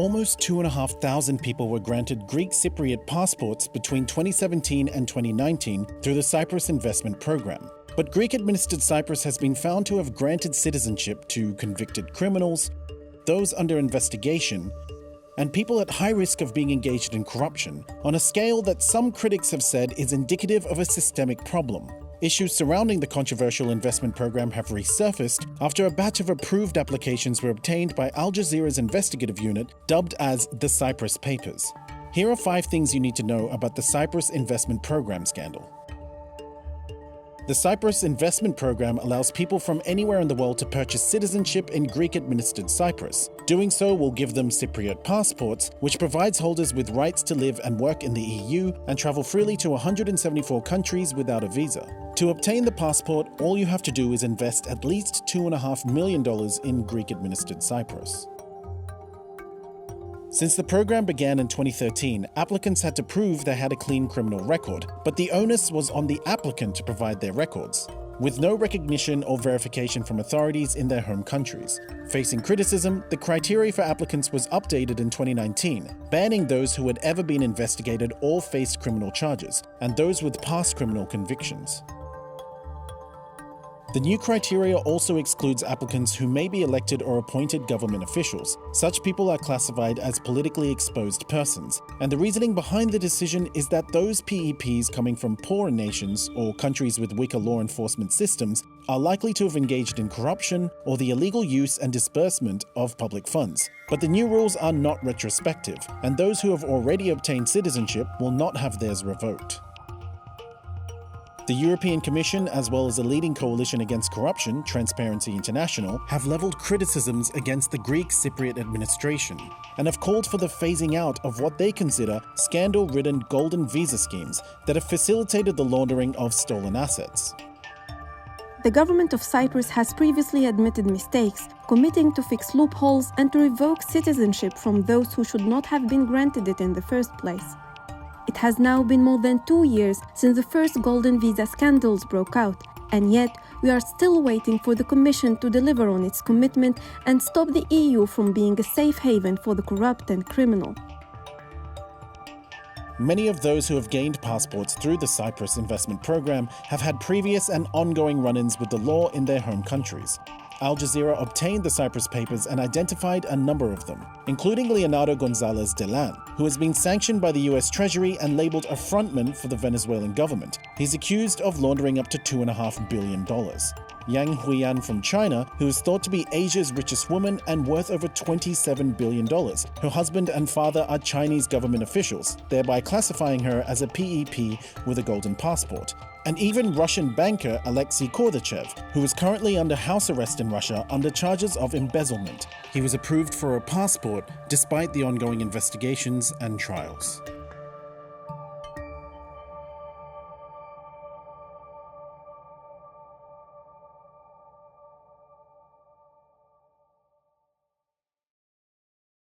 almost 2,500 people were granted Greek Cypriot passports between 2017 and 2019 through the Cyprus Investment Programme. But Greek-administered Cyprus has been found to have granted citizenship to convicted criminals, those under investigation, and people at high risk of being engaged in corruption, on a scale that some critics have said is indicative of a systemic problem. Issues surrounding the controversial investment program have resurfaced after a batch of approved applications were obtained by Al Jazeera's investigative unit, dubbed as the Cyprus Papers. Here are 5 things you need to know about the Cyprus Investment Programme scandal. The Cyprus Investment Programme allows people from anywhere in the world to purchase citizenship in Greek-administered Cyprus. Doing so will give them Cypriot passports, which provides holders with rights to live and work in the EU and travel freely to 174 countries without a visa. To obtain the passport, all you have to do is invest at least $2.5 million in Greek-administered Cyprus. Since the program began in 2013, applicants had to prove they had a clean criminal record, but the onus was on the applicant to provide their records, with no recognition or verification from authorities in their home countries. Facing criticism, the criteria for applicants was updated in 2019, banning those who had ever been investigated or faced criminal charges, and those with past criminal convictions. The new criteria also excludes applicants who may be elected or appointed government officials. Such people are classified as politically exposed persons, and the reasoning behind the decision is that those PEPs coming from poorer nations or countries with weaker law enforcement systems are likely to have engaged in corruption or the illegal use and disbursement of public funds. But the new rules are not retrospective, and those who have already obtained citizenship will not have theirs revoked. The European Commission, as well as a leading coalition against corruption, Transparency International, have leveled criticisms against the Greek Cypriot administration and have called for the phasing out of what they consider scandal-ridden golden visa schemes that have facilitated the laundering of stolen assets. The government of Cyprus has previously admitted mistakes, committing to fix loopholes and to revoke citizenship from those who should not have been granted it in the first place. It has now been more than 2 years since the first golden visa scandals broke out, and yet we are still waiting for the Commission to deliver on its commitment and stop the EU from being a safe haven for the corrupt and criminal. Many of those who have gained passports through the Cyprus Investment Programme have had previous and ongoing run-ins with the law in their home countries. Al Jazeera obtained the Cyprus Papers and identified a number of them, including Leonardo Gonzalez Delan, who has been sanctioned by the US Treasury and labeled a frontman for the Venezuelan government. He's accused of laundering up to $2.5 billion. Yang Huiyan from China, who is thought to be Asia's richest woman and worth over $27 billion. Her husband and father are Chinese government officials, thereby classifying her as a PEP with a golden passport. And even Russian banker Alexei Kordachev, who is currently under house arrest in Russia under charges of embezzlement. He was approved for a passport despite the ongoing investigations and trials.